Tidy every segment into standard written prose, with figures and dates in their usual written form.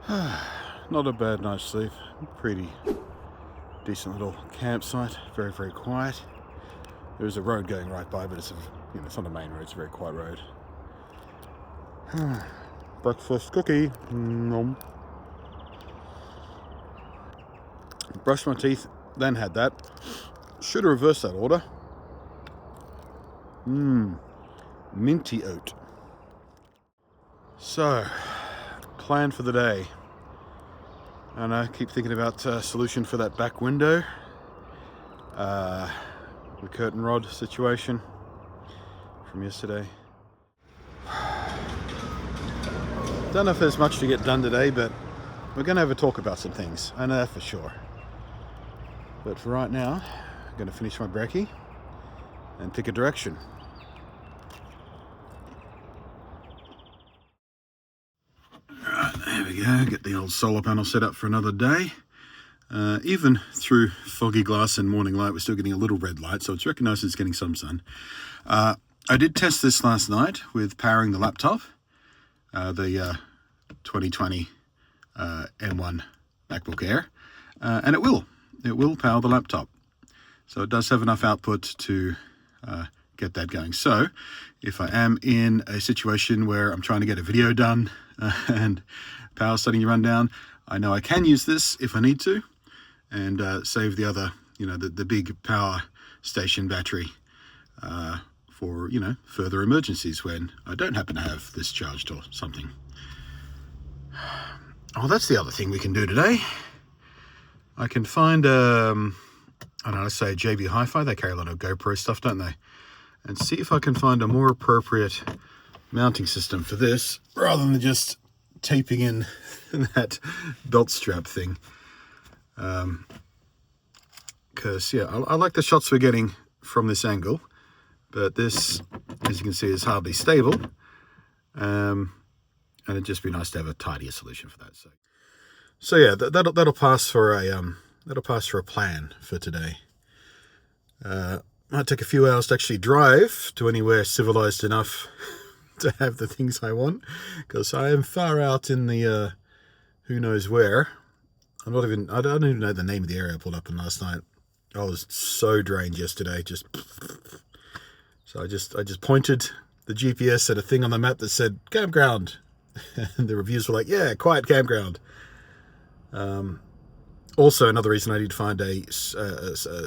Not a bad night's sleep. Pretty decent little campsite. Very, very quiet. There is a road going right by, but it's it's not a main road. It's a very quiet road. Breakfast cookie. Nom. Brushed my teeth, then had that. Should have reversed that order. Minty oat. So, plan for the day. And I keep thinking about a solution for that back window. The curtain rod situation from yesterday. Don't know if there's much to get done today, but we're going to have a talk about some things. I know that for sure. But for right now, I'm going to finish my brekkie and pick a direction. Alright, there we go. Get the old solar panel set up for another day. Even through foggy glass and morning light, we're still getting a little red light, so it's recognised it's getting some sun. I did test this last night with powering the laptop, the 2020 M1 MacBook Air, and it will power the laptop. So it does have enough output to get that going. So if I am in a situation where I'm trying to get a video done and power's starting to run down, I know I can use this if I need to, and save the other, the big power station battery for, further emergencies when I don't happen to have this charged or something. Oh, that's the other thing we can do today. I can find, I don't know, let's say JB Hi-Fi. They carry a lot of GoPro stuff, don't they? And see if I can find a more appropriate mounting system for this, rather than just taping in that belt strap thing. Because, I like the shots we're getting from this angle, but this, as you can see, is hardly stable. And it'd just be nice to have a tidier solution for that. So yeah, that'll pass for a plan for today. Might take a few hours to actually drive to anywhere civilized enough to have the things I want, because I am far out in the who knows where. I don't even know the name of the area I pulled up in last night. I was so drained yesterday. So I just pointed the GPS at a thing on the map that said campground, and the reviews were like, yeah, quiet campground. Also, another reason I need to find a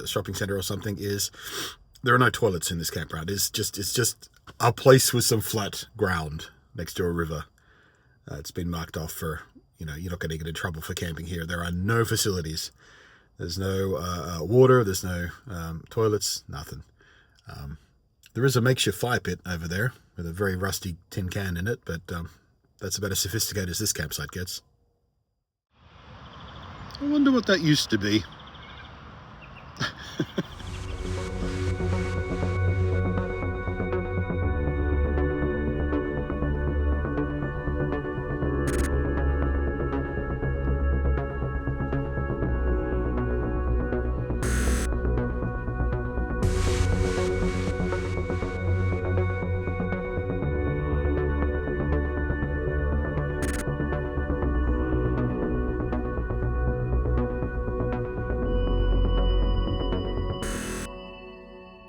shopping center or something is there are no toilets in this campground. It's just a place with some flat ground next to a river. It's been marked off for, you're not going to get in trouble for camping here. There are no facilities. There's no water. There's no toilets. Nothing. There is a makeshift fire pit over there with a very rusty tin can in it, but that's about as sophisticated as this campsite gets. I wonder what that used to be.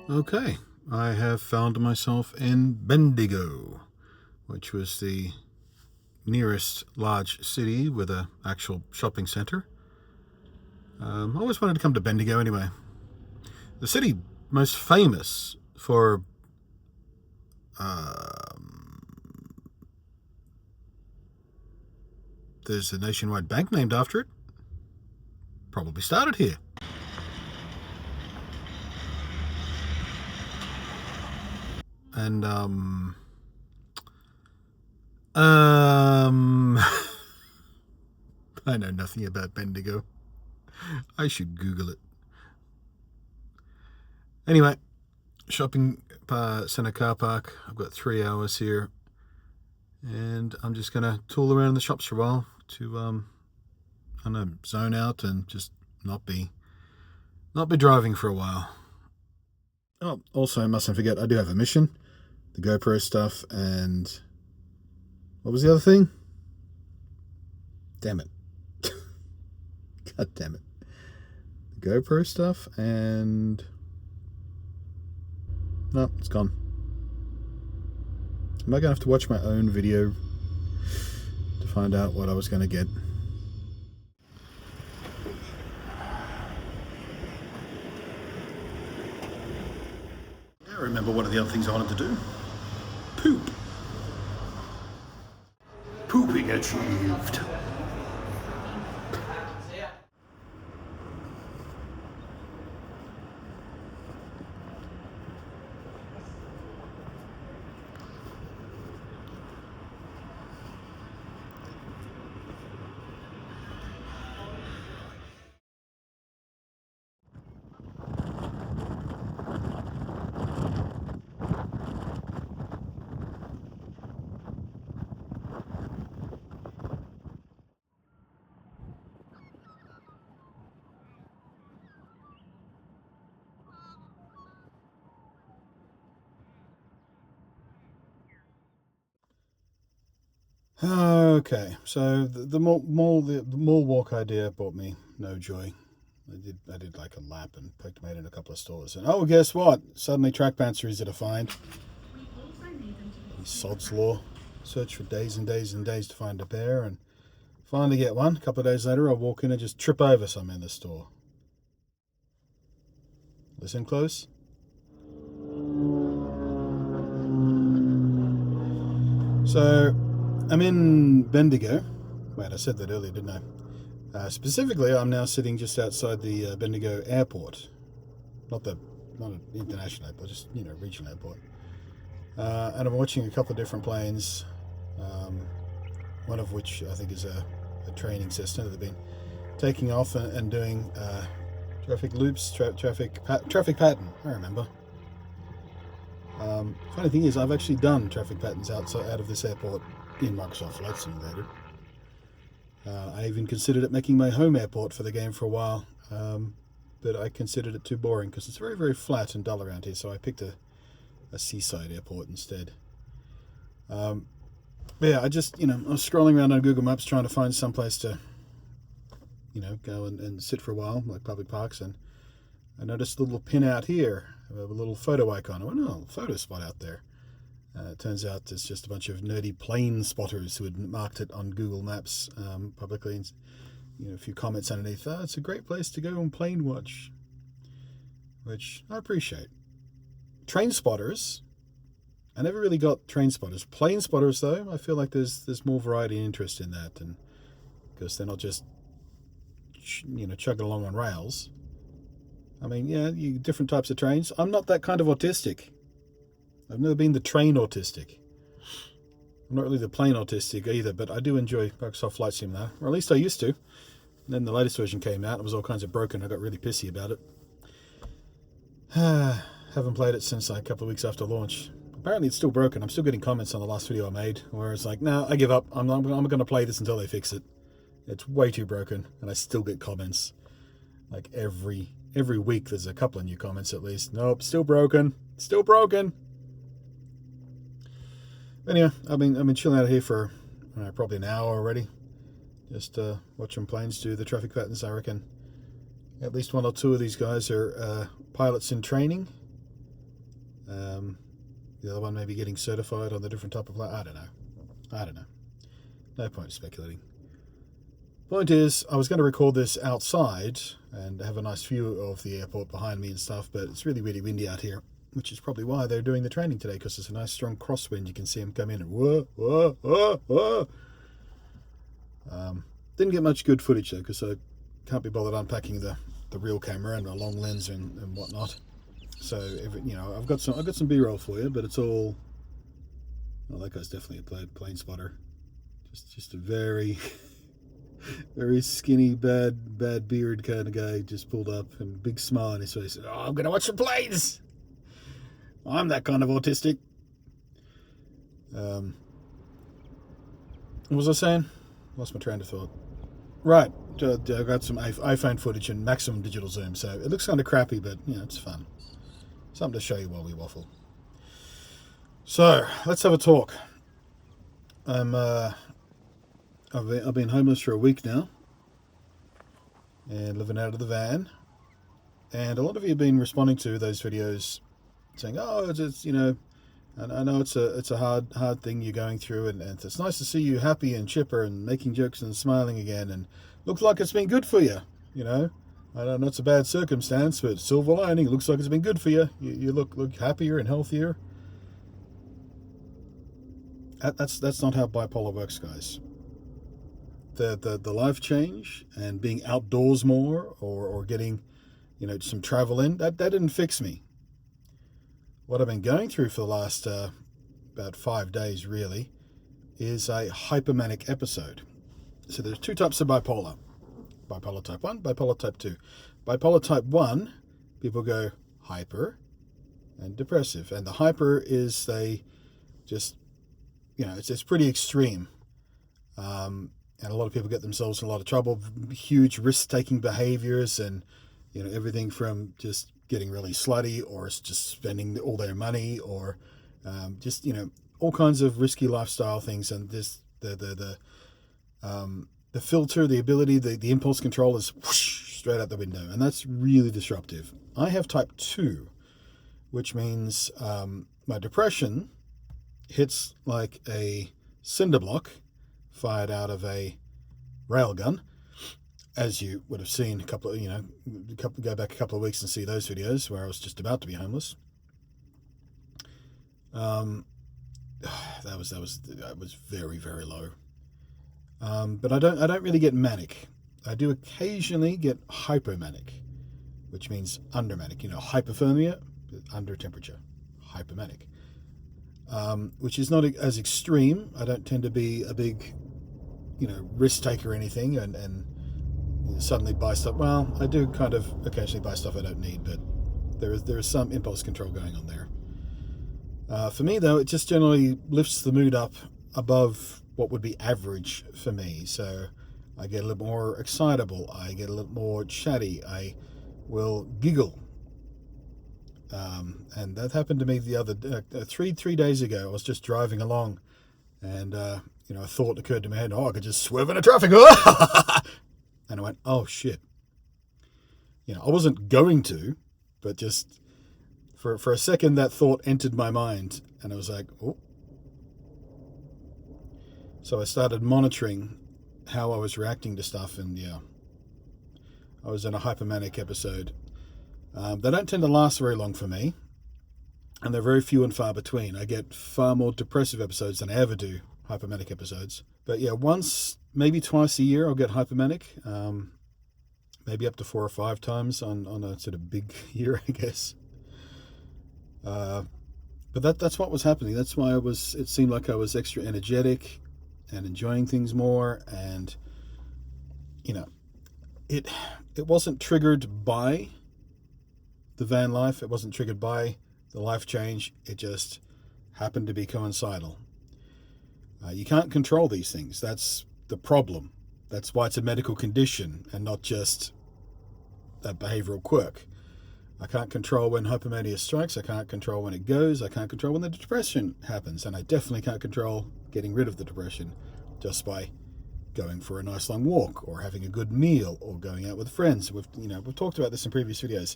Okay, I have found myself in Bendigo, which was the nearest large city with an actual shopping centre. I always wanted to come to Bendigo anyway. The city most famous for there's a nationwide bank named after it. Probably started here. And I know nothing about Bendigo. I should Google it. Anyway, shopping centre car park. I've got 3 hours here, and I'm just gonna tool around in the shops for a while to zone out and just not be driving for a while. Oh, also, I mustn't forget, I do have a mission. The GoPro stuff, and what was the other thing? Damn it. God damn it. The GoPro stuff and... No, it's gone. Am I going to have to watch my own video to find out what I was going to get? I remember one of the other things I wanted to do. Poop. Pooping achieved. Okay, so the mall walk idea brought me no joy. I did like a lap and made in a couple of stores, and oh, guess what? Suddenly track pants are easy to find. Sod's law. Search for days and days and days to find a pair, and finally get one. A couple of days later, I walk in and just trip over some in the store. Listen close. So I'm in Bendigo. Wait, I said that earlier, didn't I? Specifically, I'm now sitting just outside the Bendigo airport. Not an international airport, just, regional airport. And I'm watching a couple of different planes, one of which I think is a training system that they've been taking off and doing traffic loops, traffic pattern, I remember. Funny thing is, I've actually done traffic patterns out of this airport in Microsoft Flight Simulator. I even considered it making my home airport for the game for a while, but I considered it too boring because it's very, very flat and dull around here, so I picked a seaside airport instead. But yeah, I just, I was scrolling around on Google Maps trying to find some place to, go and sit for a while, like public parks, and I noticed a little pin out here, a little photo icon. I went, oh, photo spot out there. It turns out it's just a bunch of nerdy plane spotters who had marked it on Google Maps publicly, and a few comments underneath. Oh, it's a great place to go and plane watch, which I appreciate. Train spotters, I never really got train spotters. Plane spotters, though, I feel like there's more variety and interest in that, and because they're not just chugging along on rails. I mean, yeah, different types of trains. I'm not that kind of autistic. I've never been the train autistic. I'm not really the plane autistic either, but I do enjoy Microsoft Flight Simulator, or at least I used to. And then the latest version came out, it was all kinds of broken. I got really pissy about it. Haven't played it since a couple of weeks after launch. Apparently it's still broken. I'm still getting comments on the last video I made where it's like, no, I give up. I'm going to play this until they fix it. It's way too broken, and I still get comments. Like every week there's a couple of new comments at least. Nope, still broken. Still broken. Anyway, I've been chilling out here for probably an hour already. Just watching planes do the traffic patterns. I reckon at least one or two of these guys are pilots in training. The other one may be getting certified on the different type of plane. I don't know. No point in speculating. Point is, I was going to record this outside and have a nice view of the airport behind me and stuff, but it's really, really windy out here, which is probably why they're doing the training today, because there's a nice strong crosswind. You can see them come in and whoa, whoa, whoa, whoa. Didn't get much good footage though, because I can't be bothered unpacking the real camera and a long lens and whatnot. So I've got some B-roll for you, but it's all. Well, that guy's definitely a plane spotter. Just a very, very skinny, bad beard kind of guy. Just pulled up and big smile on his face. Oh, I'm gonna watch the planes. I'm that kind of autistic. What was I saying? Lost my train of thought. Right, I got some iPhone footage and maximum digital zoom, so it looks kind of crappy, but it's fun. Something to show you while we waffle. So let's have a talk. I've I've been homeless for a week now and living out of the van. And a lot of you have been responding to those videos saying, oh, it's and I know it's a hard thing you're going through, and it's nice to see you happy and chipper and making jokes and smiling again, and looks like it's been good for you, I don't know, it's a bad circumstance, but silver lining, it looks like it's been good for you. You look happier and healthier. That's not how bipolar works, guys. The life change and being outdoors more, or getting some travel in, that didn't fix me. What I've been going through for the last about 5 days really is a hypomanic episode. So there's two types of bipolar. Bipolar type 1, bipolar type 2. Bipolar type 1, people go hyper and depressive. And the hyper is they just, it's pretty extreme. And a lot of people get themselves in a lot of trouble, huge risk-taking behaviors, and everything from just getting really slutty, or just spending all their money, or just all kinds of risky lifestyle things. And this the filter, the ability, the impulse control is whoosh, straight out the window, and that's really disruptive. I have type 2, which means my depression hits like a cinder block fired out of a railgun, as you would have seen go back a couple of weeks and see those videos where I was just about to be homeless. That was very, very low. But I don't really get manic. I do occasionally get hypomanic, which means undermanic. Hypothermia, under temperature, hypomanic, which is not as extreme. I don't tend to be a big, risk taker or anything, and suddenly buy stuff. Well, I do kind of occasionally buy stuff I don't need, but there is some impulse control going on there. For me, though, it just generally lifts the mood up above what would be average for me. So I get a little more excitable. I get a little more chatty. I will giggle. And that happened to me the other three days ago. I was just driving along, and a thought occurred to my head. Oh, I could just swerve into traffic. And I went, oh shit. I wasn't going to, but just for a second that thought entered my mind, and I was like, oh. So I started monitoring how I was reacting to stuff, and I was in a hypomanic episode. They don't tend to last very long for me, and they're very few and far between. I get far more depressive episodes than I ever do hypomanic episodes. But once, maybe twice a year I'll get hypomanic, maybe up to 4 or 5 times on a sort of big year, I guess. But that's what was happening. That's why it seemed like I was extra energetic and enjoying things more, and it wasn't triggered by the van life. It wasn't triggered by the life change. It just happened to be coincidental. You can't control these things. That's the problem. That's why it's a medical condition and not just a behavioral quirk. I can't control when hypomania strikes. I can't control when it goes. I can't control when the depression happens. And I definitely can't control getting rid of the depression just by going for a nice long walk, or having a good meal, or going out with friends. We've talked about this in previous videos.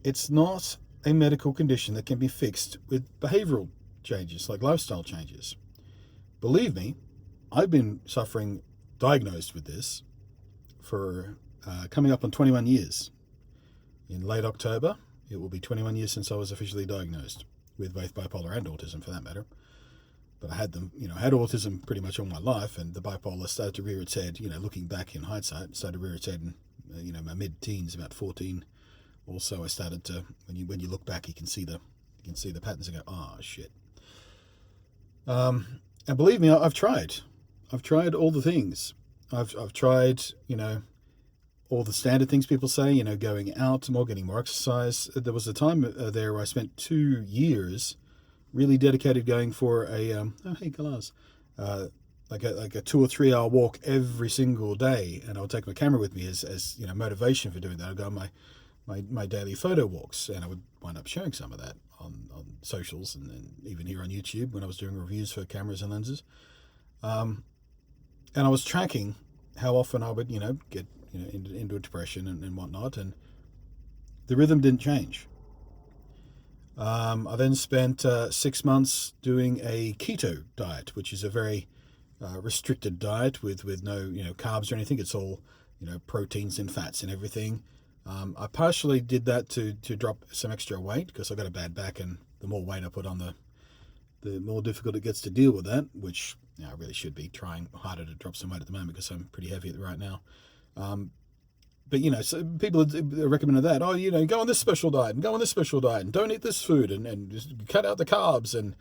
It's not a medical condition that can be fixed with behavioral changes, like lifestyle changes. Believe me, I've been diagnosed with this for coming up on 21 years. In late October, it will be 21 years since I was officially diagnosed with both bipolar and autism, for that matter. But I had them, I had autism pretty much all my life, and the bipolar started to rear its head, looking back in hindsight, started to rear its head in, my mid-teens, about 14 or so. I started to, when you look back, you can see the patterns and go, oh, shit. And believe me, I've tried all the things. I've tried, all the standard things people say, going out more, getting more exercise. There was a time there where I spent 2 years really dedicated, going for a like a 2 or 3 hour walk every single day, and I would take my camera with me as motivation for doing that. I'd go on my daily photo walks, and I would wind up sharing some of that on socials, and even here on YouTube when I was doing reviews for cameras and lenses. And And I was tracking how often I would, get into a depression and whatnot, and the rhythm didn't change. I then spent 6 months doing a keto diet, which is a very restricted diet with no carbs or anything. It's all proteins and fats and everything. I partially did that to drop some extra weight because I got a bad back, and the more weight I put on, the more difficult it gets to deal with that, which I really should be trying harder to drop some weight at the moment because I'm pretty heavy right now. But so people recommended that. Oh, go on this special diet and go on this special diet and don't eat this food and just cut out the carbs and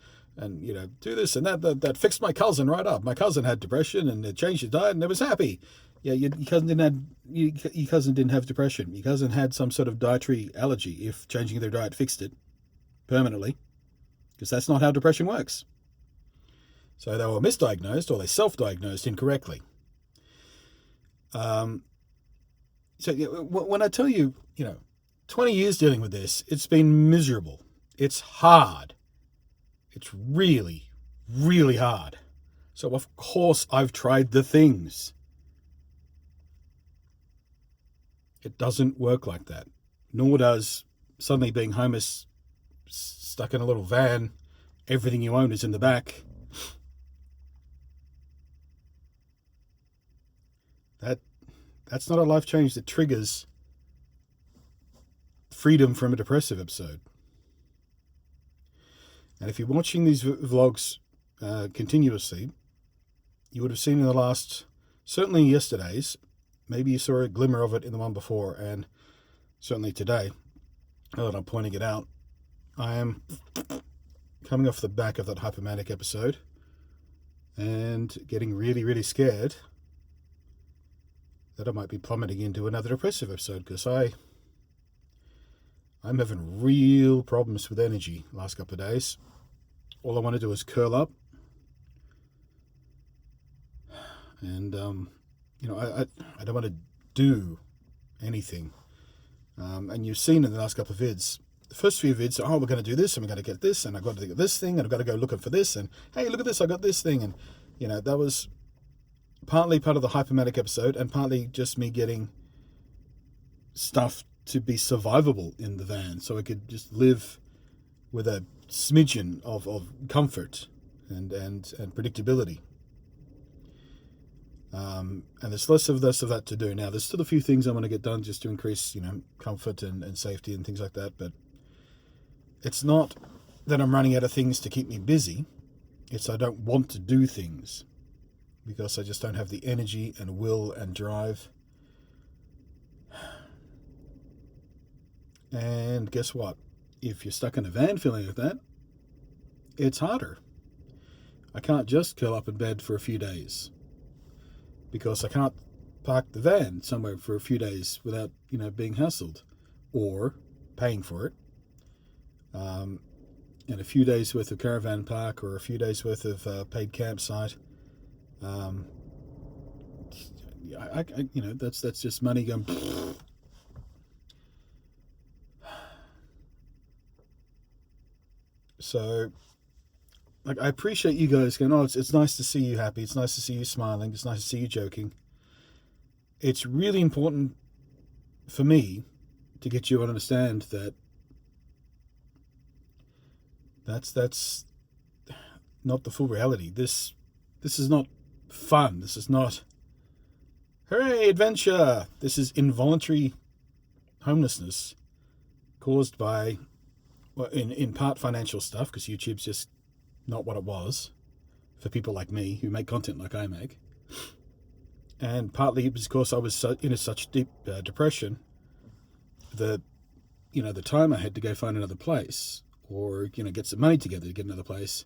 do this and that. That fixed my cousin right up. My cousin had depression and changed his diet and it was happy. Yeah, your cousin didn't have depression. Your cousin had some sort of dietary allergy. If changing their diet fixed it permanently, because that's not how depression works. So they were misdiagnosed or they self-diagnosed incorrectly. So when I tell you, 20 years dealing with this, it's been miserable. It's hard. It's really, really hard. So of course I've tried the things. It doesn't work like that. Nor does suddenly being homeless, stuck in a little van, everything you own is in the back. That's not a life change that triggers freedom from a depressive episode. And if you're watching these vlogs continuously, you would have seen in the last, certainly yesterday's, maybe you saw a glimmer of it in the one before, and certainly today, now that I'm pointing it out, I am coming off the back of that hypomanic episode and getting really, really scared that I might be plummeting into another depressive episode, because I'm having real problems with energy the last couple of days. All I want to do is curl up. And, I don't want to do anything. And you've seen in the last couple of vids, the first few vids, we're going to do this, and we're going to get this, and I've got to get this thing, and I've got to go looking for this, and hey, look at this, I got this thing. And, that was partly part of the hypomanic episode, and partly just me getting stuff to be survivable in the van, so I could just live with a smidgen of comfort and predictability. And there's less of that to do now. There's still a few things I want to get done just to increase, comfort and safety and things like that. But it's not that I'm running out of things to keep me busy. It's I don't want to do things because I just don't have the energy and will and drive. And guess what? If you're stuck in a van feeling like that, it's harder. I can't just curl up in bed for a few days because I can't park the van somewhere for a few days without, being hassled or paying for it. And a few days worth of caravan park or a few days worth of paid campsite. That's just money going. So, I appreciate you guys going, it's nice to see you happy. It's nice to see you smiling. It's nice to see you joking. It's really important for me to get you to understand that that's not the full reality. This is not fun. This is not, hooray, adventure. This is involuntary homelessness caused by, well, in part financial stuff, because YouTube's just not what it was for people like me who make content like I make. And partly because I was in such deep depression that, the time I had to go find another place or, get some money together to get another place,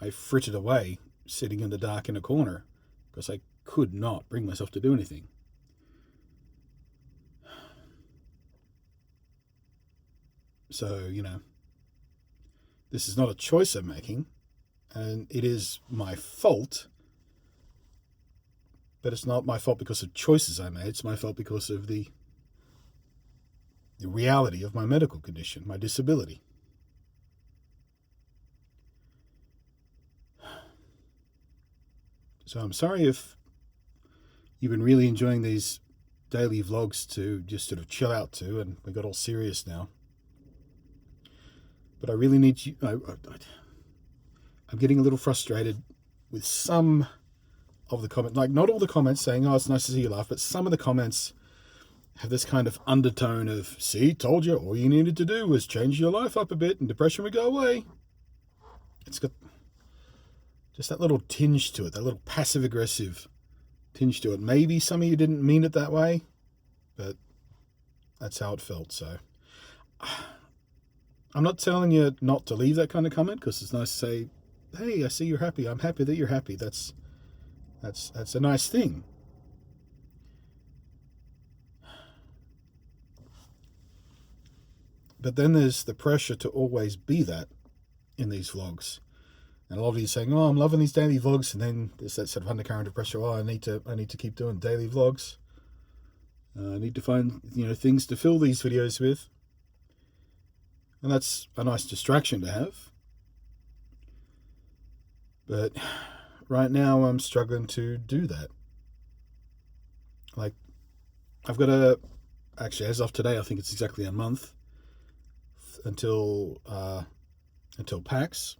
I frittered away sitting in the dark in a corner because I could not bring myself to do anything. So, this is not a choice I'm making, and it is my fault, but it's not my fault because of choices I made. It's my fault because of the reality of my medical condition, my disability. So I'm sorry if you've been really enjoying these daily vlogs to just sort of chill out to, and we got all serious now. But I really need you. I'm getting a little frustrated with some of the comments. Like, not all the comments saying, "Oh, it's nice to see you laugh," but some of the comments have this kind of undertone of, "See, told you, all you needed to do was change your life up a bit and depression would go away." It's got just that little tinge to it, that little passive-aggressive tinge to it. Maybe some of you didn't mean it that way, but that's how it felt. So I'm not telling you not to leave that kind of comment, because it's nice to say, "Hey, I see you're happy. I'm happy that you're happy." That's a nice thing. But then there's the pressure to always be that in these vlogs. And a lot of you saying, "Oh, I'm loving these daily vlogs," and then there's that sort of undercurrent of pressure. "Oh, I need to keep doing daily vlogs. I need to find, things to fill these videos with." And that's a nice distraction to have. But right now I'm struggling to do that. Like, I've got actually, as of today, I think it's exactly a month until PAX,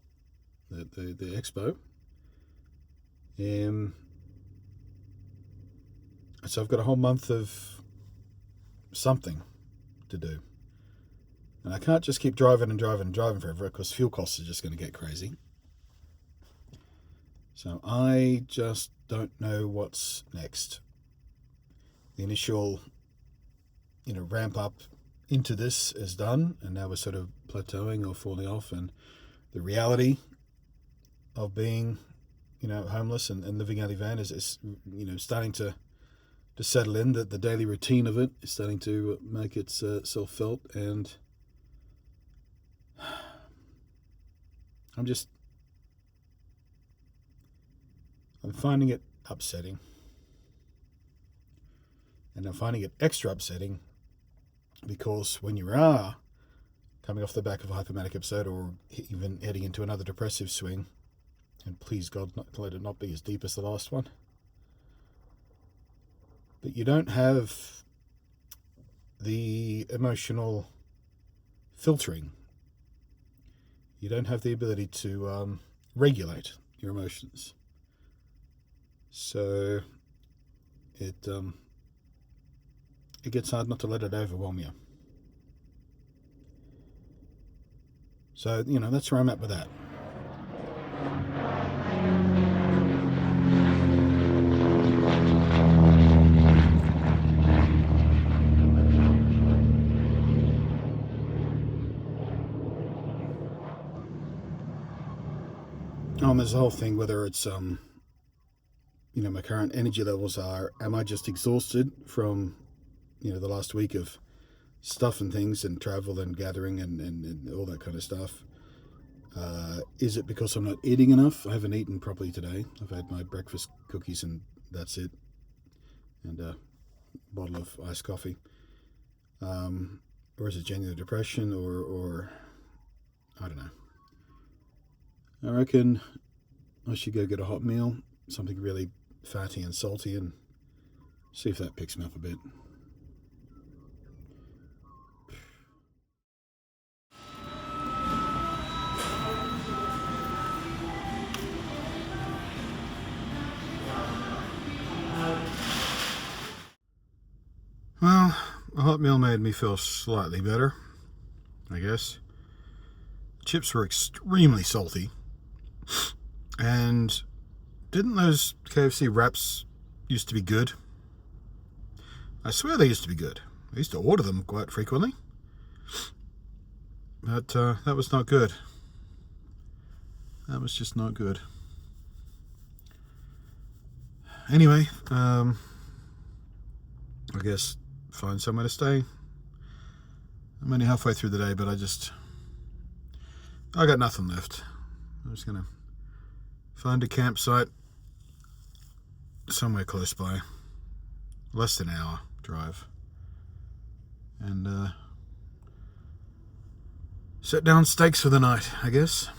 the expo. So I've got a whole month of something to do. And I can't just keep driving forever, because fuel costs are just going to get crazy. So I just don't know what's next. The initial, ramp up into this is done, and now we're sort of plateauing or falling off, and the reality of being, homeless and living out of a van is starting to settle in. That the daily routine of it is starting to make itself felt, and I'm finding it upsetting. And I'm finding it extra upsetting because when you are coming off the back of a hypomanic episode, or even heading into another depressive swing, and please God, let it not be as deep as the last one, but you don't have the emotional filtering. You don't have the ability to regulate your emotions. So it gets hard not to let it overwhelm you. So, that's where I'm at with that. There's the whole thing, whether it's my current energy levels are, am I just exhausted from the last week of stuff and things and travel and gathering and all that kind of stuff? Is it because I'm not eating enough? I haven't eaten properly today. I've had my breakfast cookies and that's it, and a bottle of iced coffee. Or is it genuine depression, or I don't know. I reckon I should go get a hot meal, something really fatty and salty, and see if that picks me up a bit. Well, a hot meal made me feel slightly better, I guess. Chips were extremely salty. And didn't those KFC wraps used to be good? I swear they used to be good. I used to order them quite frequently. But that was not good. That was just not good. Anyway, I guess find somewhere to stay. I'm only halfway through the day, but I got nothing left. I'm just gonna find a campsite somewhere close by, less than an hour drive, and set down stakes for the night, I guess.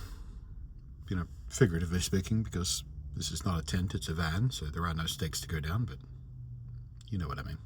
Figuratively speaking, because this is not a tent, it's a van, so there are no stakes to go down, but You know what I mean.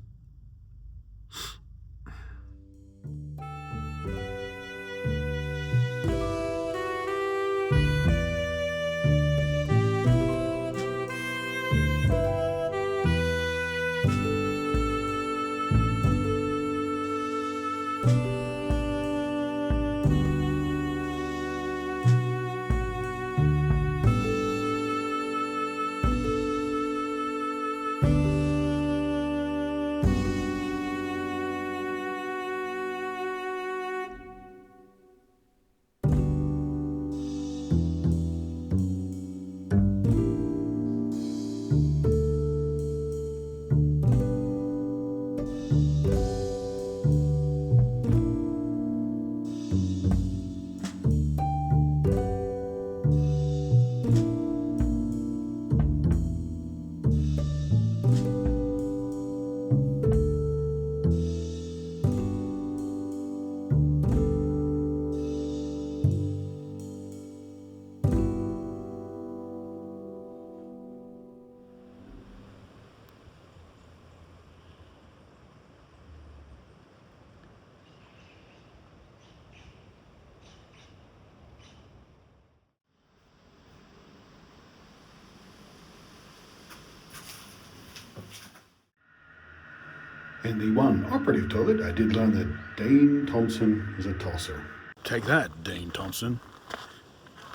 In the one operative toilet, I did learn that Dane Thompson is a tosser. Take that, Dane Thompson.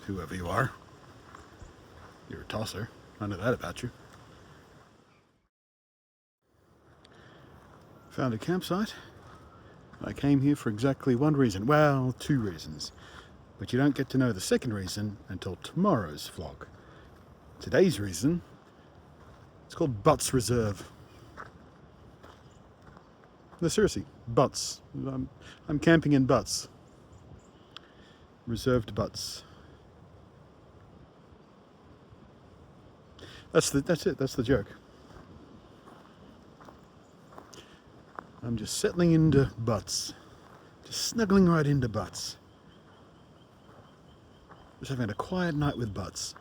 Whoever you are. You're a tosser. I know that about you. Found a campsite. I came here for exactly one reason. Well, two reasons. But you don't get to know the second reason until tomorrow's vlog. Today's reason, it's called Butts Reserve. No, seriously, Butts. I'm camping in Butts. Reserved Butts. That's it. That's the joke. I'm just settling into Butts. Just snuggling right into Butts. Just having a quiet night with Butts.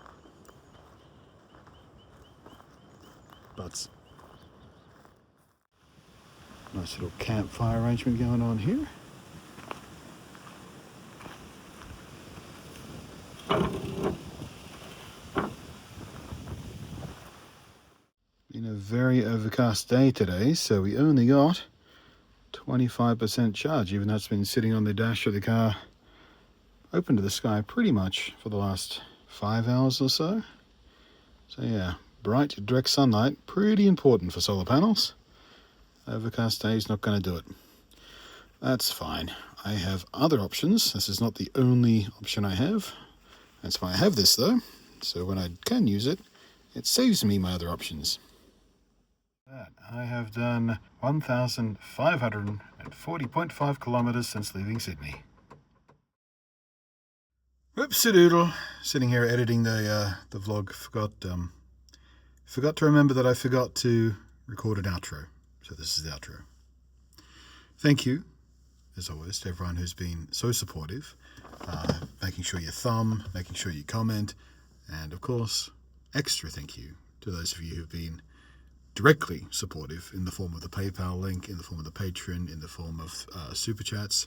Butts. Nice little campfire arrangement going on here. Been a very overcast day today, so we only got 25% charge, even though it's been sitting on the dash of the car open to the sky pretty much for the last 5 hours or so. So yeah, bright direct sunlight, pretty important for solar panels. Overcast day is not going to do it. That's fine. I have other options. This is not the only option I have. That's why I have this though. So when I can use it, it saves me my other options. I have done 1,540.5 kilometers since leaving Sydney. Whoopsie-doodle. Sitting here editing the vlog. Forgot to remember that I forgot to record an outro. So this is the outro. Thank you, as always, to everyone who's been so supportive. Making sure you thumb, making sure you comment, and of course, extra thank you to those of you who've been directly supportive in the form of the PayPal link, in the form of the Patreon, in the form of Super Chats.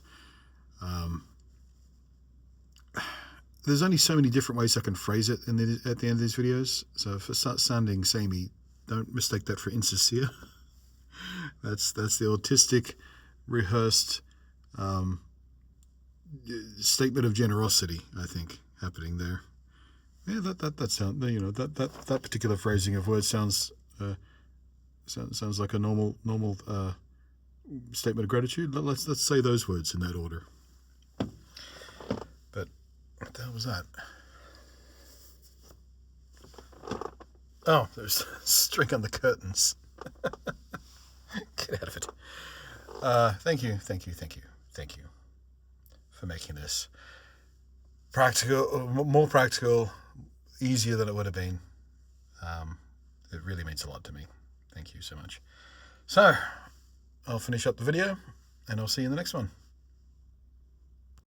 There's only so many different ways I can phrase it at the end of these videos, so if it starts sounding samey, don't mistake that for insincere. That's the autistic, rehearsed statement of generosity, I think, happening there. Yeah, that sound, you know, that particular phrasing of words sounds like a normal statement of gratitude. Let's say those words in that order. But what the hell was that? Oh, there's a string on the curtains. Get out of it. Thank you for making this practical, more practical, easier than it would have been. It really means a lot to me. Thank you so much. So, I'll finish up the video and I'll see you in the next one.